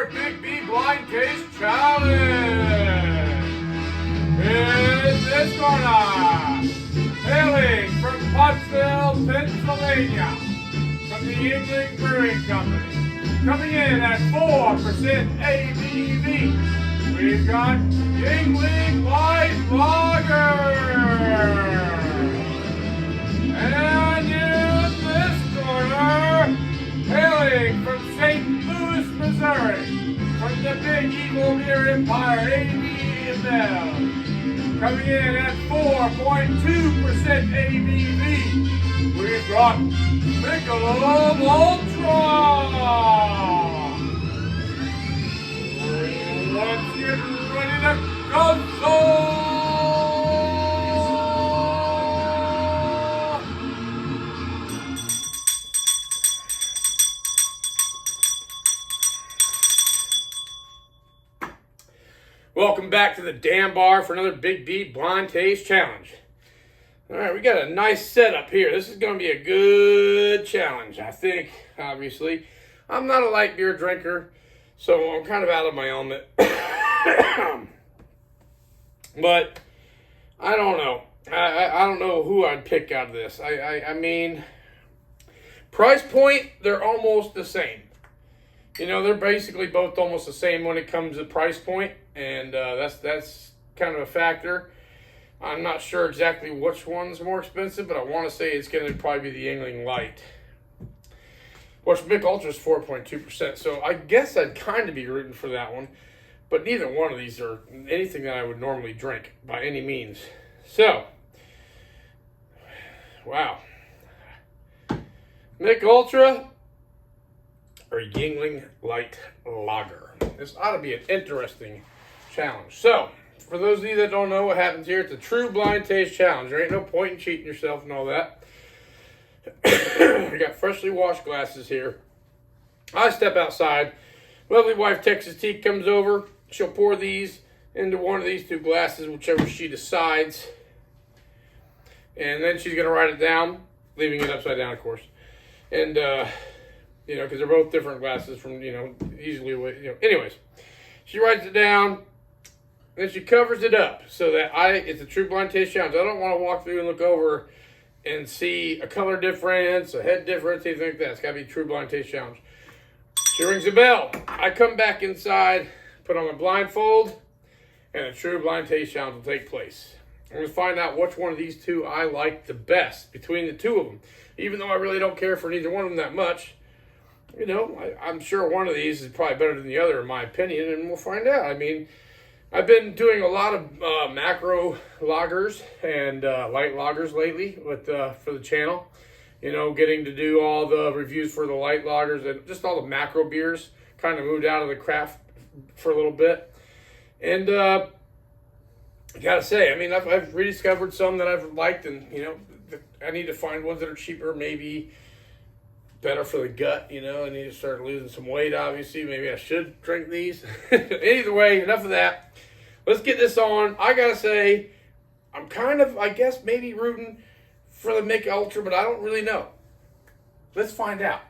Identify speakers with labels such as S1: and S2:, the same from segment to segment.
S1: another Big B Blind Taste Challenge. In this corner, hailing from Pottsville, Pennsylvania, from the Yuengling Brewing Company, coming in at 4% ABV, we've got Yuengling Light Lager. And in this corner, hailing from St. Louis, Missouri, from the Big Eagle Beer Empire, ABML, coming in at 4.2% ABV, we've got Michelob Ultra. Let's get ready to go. Welcome back to the Damn Bar for another Big B Blind Taste Challenge. All right, we got a nice setup here. This is going to be a good challenge, I think, obviously. I'm not a light beer drinker, so I'm kind of out of my element. But I don't know. I don't know who I'd pick out of this. I mean, price point, they're almost the same. You know, they're basically both almost the same when it comes to price point, and that's kind of a factor. I'm not sure exactly which one's more expensive, but I want to say it's going to probably be the Yuengling Light. Which Michelob Ultra is 4.2%, so I guess I'd kind of be rooting for that one. But neither one of these are anything that I would normally drink by any means. So, wow. Michelob Ultra or Yuengling Light Lager. This ought to be an interesting challenge. So, for those of you that don't know what happens here, it's a true blind taste challenge. There ain't no point in cheating yourself and all that. I got freshly washed glasses here. I step outside. Lovely wife, Texas Tea, comes over. She'll pour these into one of these two glasses, whichever she decides. And then she's going to write it down, leaving it upside down, of course. And, you know, because they're both different glasses from, you know, easily, you know. Anyways, she writes it down. Then she covers it up so that it's a true blind taste challenge. I don't want to walk through and look over and see a color difference, a head difference, anything like that. It's got to be a true blind taste challenge. She rings the bell. I come back inside, put on my blindfold, and a true blind taste challenge will take place. I'm going to find out which one of these two I like the best between the two of them. Even though I really don't care for neither one of them that much, you know, I'm sure one of these is probably better than the other in my opinion, and we'll find out. I mean, I've been doing a lot of macro lagers and light lagers lately for the channel. You know, getting to do all the reviews for the light lagers and just all the macro beers. Kind of moved out of the craft for a little bit. And I gotta say, I mean, I've rediscovered some that I've liked, and, you know, I need to find ones that are cheaper, maybe better for the gut, you know. I need to start losing some weight, obviously. Maybe I should drink these. Either way, enough of that. Let's get this on. I gotta say, I'm kind of, I guess, maybe rooting for the Michelob Ultra, but I don't really know. Let's find out.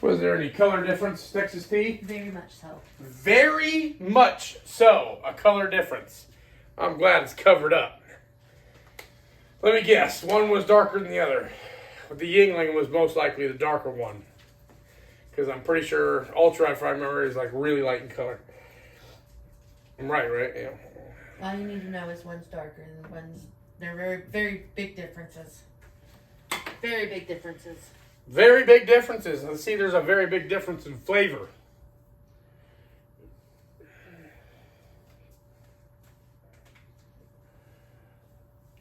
S1: Was there any color difference, Texas Tea?
S2: Very much so.
S1: Very much so, a color difference. I'm glad it's covered up. Let me guess, one was darker than the other. The Yuengling was most likely the darker one. Because I'm pretty sure Ultra, if I remember, is like really light in color. I'm right? Yeah.
S2: All you need to know is one's darker than one's. They're very, very big differences. Very big differences.
S1: Very big differences. Let's see, there's a very big difference in flavor.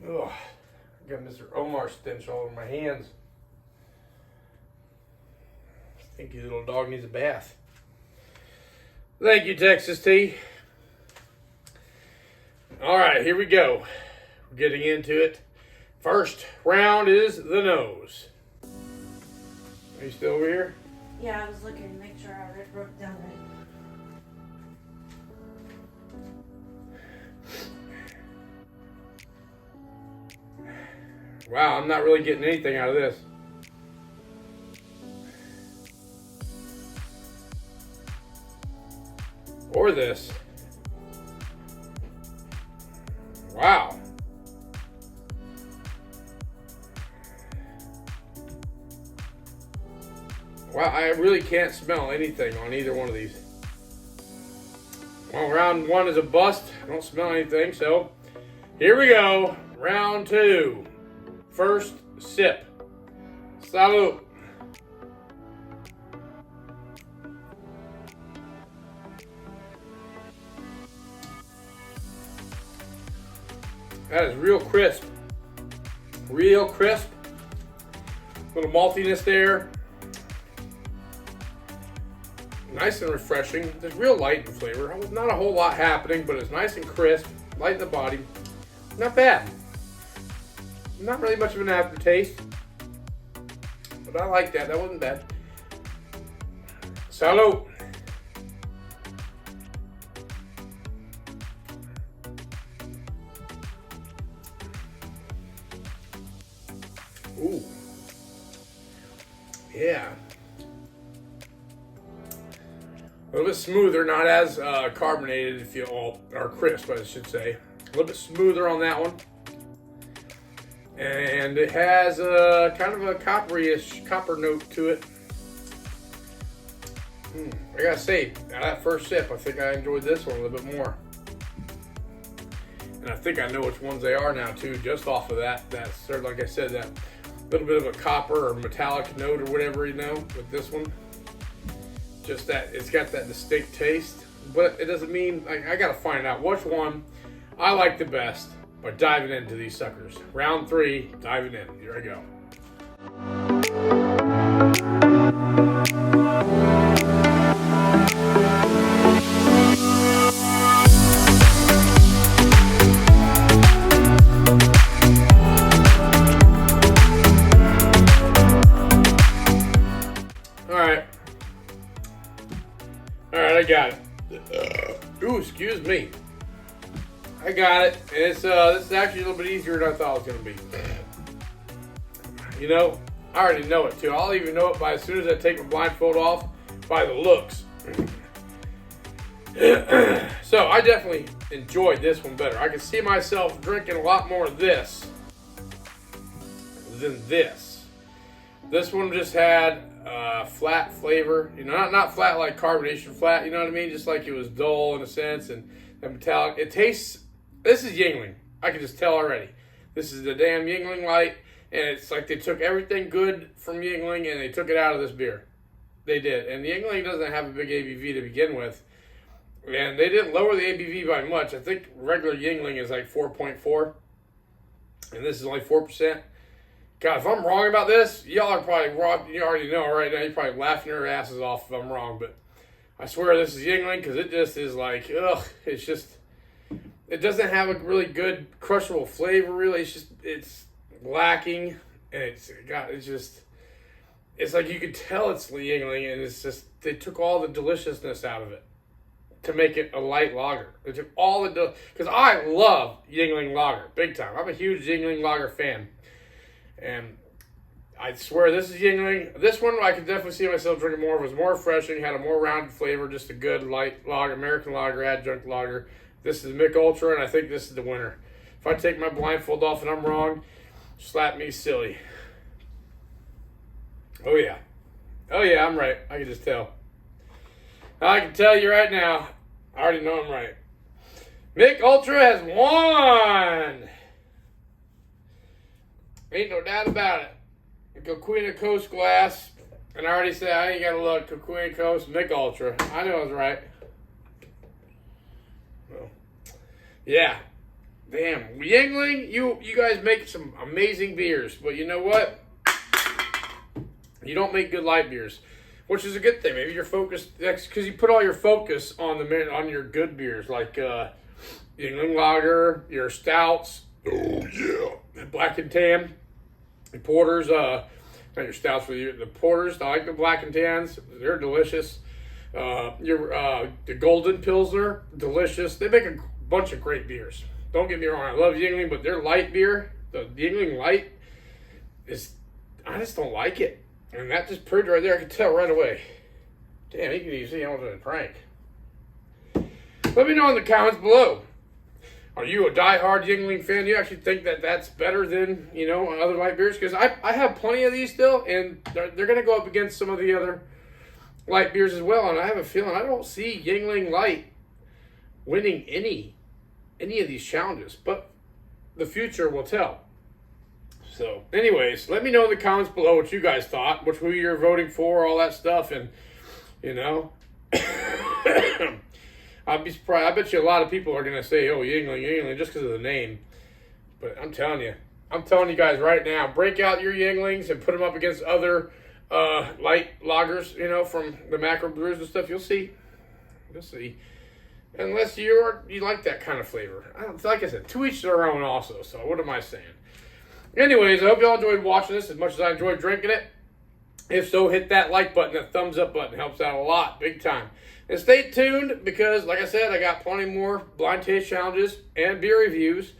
S1: Ugh. Got Mr. Omar stench all over my hands. Stinky little dog needs a bath. Thank you, Texas Tea. All right, here we go. We're getting into it. First round is the nose. Are you still over here?
S2: Yeah, I was looking to make sure I wrote it down right.
S1: Wow, I'm not really getting anything out of this. Or this. Wow. Wow, I really can't smell anything on either one of these. Well, round one is a bust. I don't smell anything, so here we go. Round two. First sip. Salud. That is real crisp. Real crisp. Little maltiness there. Nice and refreshing. Just real light in flavor. Not a whole lot happening, but it's nice and crisp. Light in the body. Not bad. Not really much of an aftertaste. But I like that. That wasn't bad. Salud. Ooh. Yeah. A little bit smoother, not as carbonated, if you all, or crisp, I should say. A little bit smoother on that one. And it has kind of a coppery-ish copper note to it. I gotta say, now that first sip, I think I enjoyed this one a little bit more. And I think I know which ones they are now too, just off of that. That's sort of, like I said, that little bit of a copper or metallic note or whatever, you know, with this one. Just that it's got that distinct taste, but it doesn't mean, I gotta find out which one I like the best by diving into these suckers. Round three, diving in. Here I go. All right, I got it. Ooh, excuse me. I got it, and it's this is actually a little bit easier than I thought it was gonna be. You know, I already know it too. I'll even know it by as soon as I take my blindfold off by the looks. So I definitely enjoyed this one better. I can see myself drinking a lot more of this than this. This one just had flat flavor, you know, not flat like carbonation flat, you know what I mean? Just like it was dull in a sense, and the metallic. It tastes. This is Yuengling. I can just tell already. This is the damn Yuengling Light, and it's like they took everything good from Yuengling and they took it out of this beer. They did, and the Yuengling doesn't have a big ABV to begin with, and they didn't lower the ABV by much. I think regular Yuengling is like 4.4, and this is only 4%. God, if I'm wrong about this, y'all are probably wrong. You already know right now. You're probably laughing your asses off if I'm wrong, but I swear this is Yuengling because it just is like, ugh. It's just, it doesn't have a really good crushable flavor. Really, it's lacking, and it's like you could tell it's Yuengling, and it's just they took all the deliciousness out of it to make it a light lager. They took all the because I love Yuengling lager big time. I'm a huge Yuengling lager fan. And I swear this is Yuengling. This one I could definitely see myself drinking more. It was more refreshing, had a more rounded flavor, just a good light lager, American lager, adjunct lager. This is Mich Ultra, and I think this is the winner. If I take my blindfold off and I'm wrong, slap me silly. Oh yeah. Oh yeah, I'm right. I can just tell. I can tell you right now, I already know I'm right. Mich Ultra has won! Ain't no doubt about it. The Coquina Coast glass, and I already said I ain't got to look. Coquina Coast, Mich Ultra. I know I was right. Well, yeah. Damn, Yuengling, you guys make some amazing beers, but you know what? You don't make good light beers, which is a good thing. Maybe you're focused because you put all your focus on your good beers like Yuengling Lager, your stouts. Oh yeah, black and tan, the porters. Not your stouts, but the porters. I like the black and tans. They're delicious. The Golden Pilsner, delicious. They make a bunch of great beers. Don't get me wrong, I love Yuengling, but their light beer, the Yuengling Light, I just don't like it. And that just proved right there. I could tell right away. Damn, you can even see I was in a prank. Let me know in the comments below. Are you a diehard Yuengling fan? Do you actually think that that's better than, other light beers? Because I have plenty of these still, and they're going to go up against some of the other light beers as well. And I have a feeling I don't see Yuengling Light winning any of these challenges. But the future will tell. So, anyways, let me know in the comments below what you guys thought, who you're voting for, all that stuff, and, I'd be surprised. I bet you a lot of people are going to say, oh, Yuengling, just because of the name. But I'm telling you guys right now, break out your Yuenglings and put them up against other light lagers, from the macro brewers and stuff. You'll see. Unless you like that kind of flavor. Like I said, to each their own also, so what am I saying? Anyways, I hope y'all enjoyed watching this as much as I enjoyed drinking it. If so, hit that like button, that thumbs up button. Helps out a lot, big time. And stay tuned because, like I said, I got plenty more blind taste challenges and beer reviews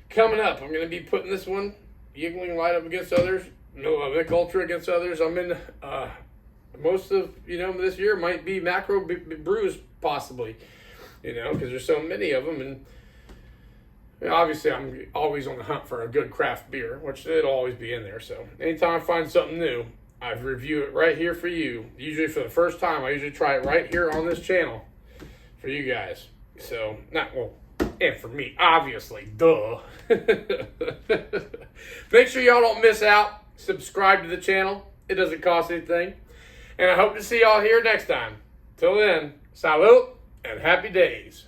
S1: coming up. I'm going to be putting this one, Yuengling Light, up against others. Mick Ultra against others. I'm in most of, this year might be macro brews possibly, because there's so many of them. And obviously, I'm always on the hunt for a good craft beer, which it'll always be in there. So anytime I find something new, I review it right here for you. Usually for the first time, I usually try it right here on this channel for you guys. So, and for me, obviously, duh. Make sure y'all don't miss out. Subscribe to the channel. It doesn't cost anything. And I hope to see y'all here next time. Till then, salute and happy days.